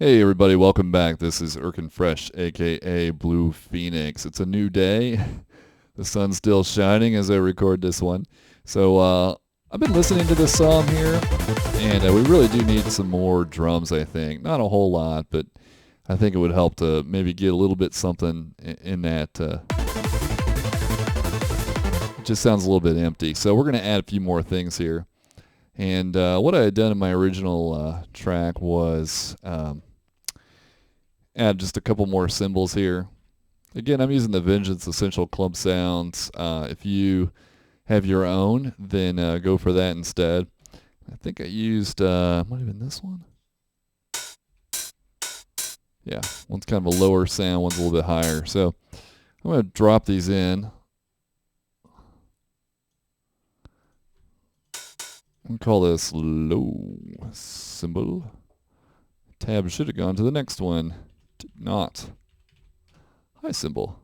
Hey everybody, welcome back. This is Erkin Fresh, aka Blue Phoenix. It's a new day. The sun's still shining as I record this one. So I've been listening to this song here, and we really do need some more drums, I think. Not a whole lot, but I think it would help to maybe get a little bit something in that. It just sounds a little bit empty. So we're going to add a few more things here. And what I had done in my original track was add just a couple more cymbals here. Again, I'm using the Vengeance Essential Club Sounds. If you have your own, then go for that instead. I think I used, might have been this one. Yeah, one's kind of a lower sound, one's a little bit higher. So I'm going to drop these in. I'm going to call this low cymbal. Tab should have gone to the next one. Did not. High cymbal.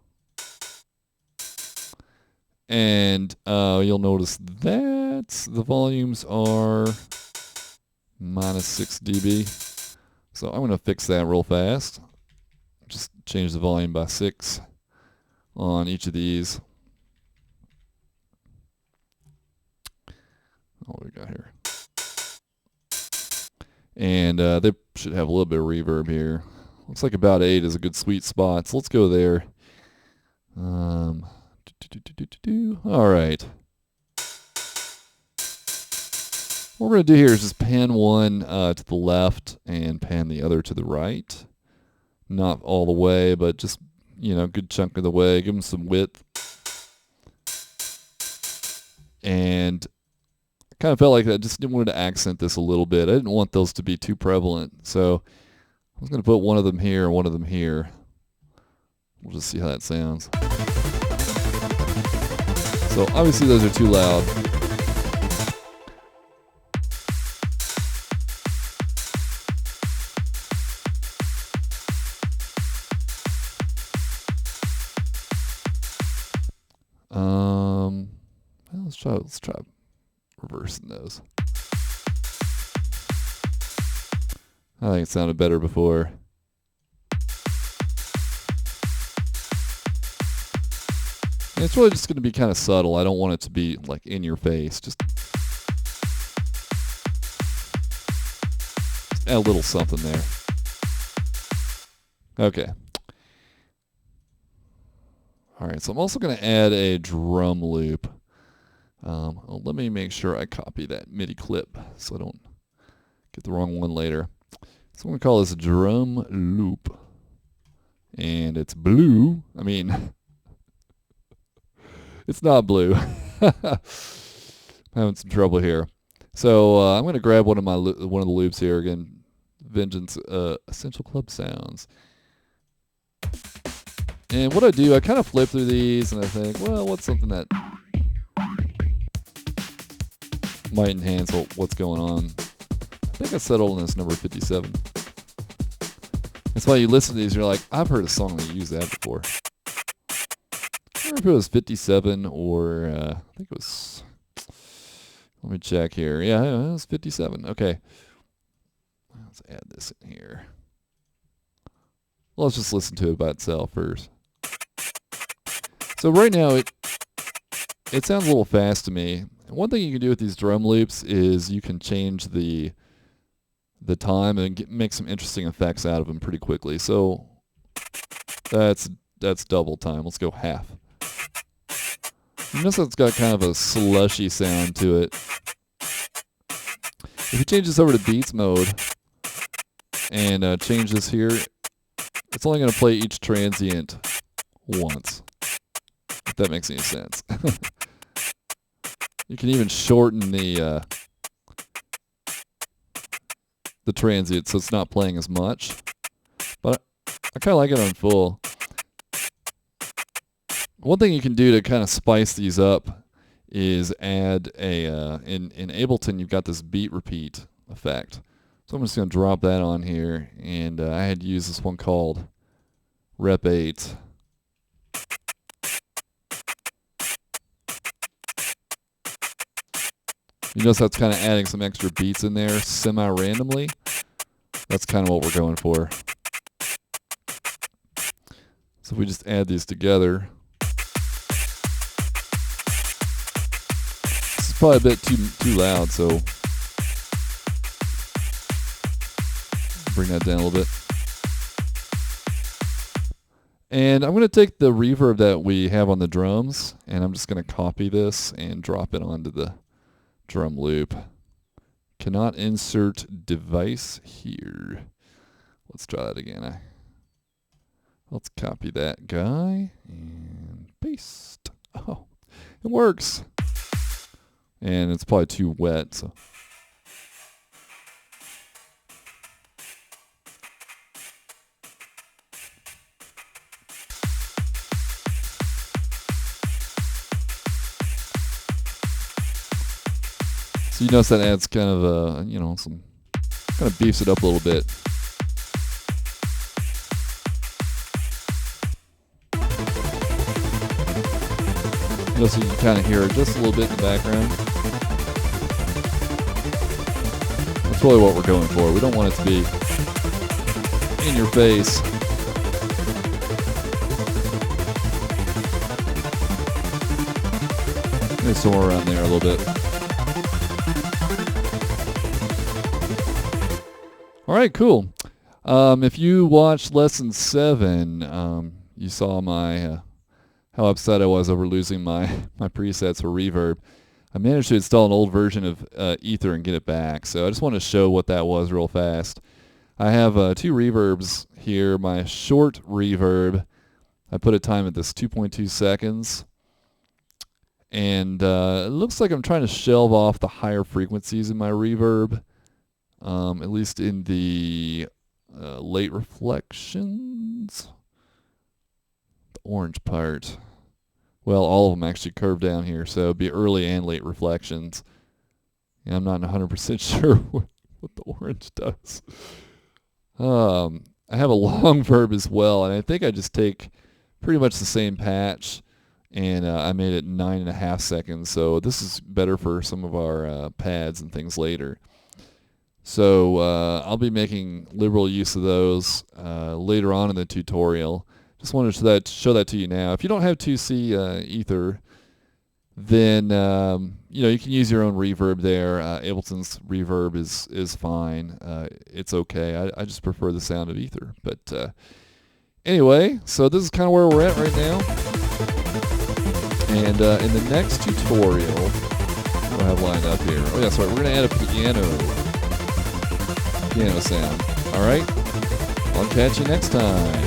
And you'll notice that the volumes are minus 6 dB. So I'm going to fix that real fast. Just change the volume by 6 on each of these. What do we got here? And they should have a little bit of reverb here. Looks like about 8 is a good sweet spot, so let's go there. All right. What we're going to do here is just pan one to the left and pan the other to the right. Not all the way, but just, a good chunk of the way. Give them some width. And I kind of felt like I just didn't want to accent this a little bit. I didn't want those to be too prevalent. So I was going to put one of them here and one of them here. We'll just see how that sounds. So obviously those are too loud. Well, let's try reversing those. I think it sounded better before. And it's really just going to be kind of subtle. I don't want it to be like in your face. Just add a little something there. Okay. All right, so I'm also going to add a drum loop. Let me make sure I copy that MIDI clip so I don't get the wrong one later. So I'm going to call this drum loop. And it's blue. I mean, it's not blue. I'm having some trouble here. So I'm going to grab one of the loops here again. Vengeance Essential Club Sounds. And what I do, I kind of flip through these and I think, well, what's something that might enhance what's going on. I think I settled on this number 57. That's why you listen to these, you're like, I've heard a song that used that before. I don't remember if it was 57 or I think it was, let me check here. Yeah, it was 57. Okay. Let's add this in here. Well, let's just listen to it by itself first. So right now it sounds a little fast to me. One thing you can do with these drum loops is you can change the time and make some interesting effects out of them pretty quickly. So that's double time. Let's go half. You notice it's got kind of a slushy sound to it. If you change this over to beats mode and change this here, it's only going to play each transient once. If that makes any sense. You can even shorten the transient so it's not playing as much. But I kind of like it on full. One thing you can do to kind of spice these up is add in Ableton you've got this beat repeat effect. So I'm just going to drop that on here, and I had to use this one called Rep 8. You notice that's kind of adding some extra beats in there semi-randomly. That's kind of what we're going for. So if we just add these together, this is probably a bit too loud, so bring that down a little bit. And I'm going to take the reverb that we have on the drums, and I'm just going to copy this and drop it onto the drum loop. Cannot insert device here. Let's try that again. Let's copy that guy and paste. Oh, it works. And it's probably too wet, so. So you notice that adds kind of some kind of beefs it up a little bit. Just so you can kind of hear it just a little bit in the background. That's really what we're going for. We don't want it to be in your face. Maybe somewhere around there a little bit. All right, cool. If you watched lesson 7, you saw my how upset I was over losing my presets for reverb. I managed to install an old version of Ether and get it back. So I just want to show what that was real fast. I have 2 reverbs here. My short reverb, I put a time at this 2.2 seconds. And it looks like I'm trying to shelve off the higher frequencies in my reverb. At least in the late reflections. The orange part. Well, all of them actually curve down here, so it'd be early and late reflections. Yeah, I'm not 100% sure what the orange does. I have a long verb as well, and I think I just take pretty much the same patch, and I made it 9.5 seconds, so this is better for some of our pads and things later. So I'll be making liberal use of those later on in the tutorial. Just wanted to show that to you now. If you don't have 2C Ether, then you can use your own reverb there. Ableton's reverb is fine. It's okay. I just prefer the sound of Ether. But anyway, so this is kind of where we're at right now. And in the next tutorial, what do I have lined up here? Oh yeah, sorry. We're going to add a piano sound. All right. I'll catch you next time.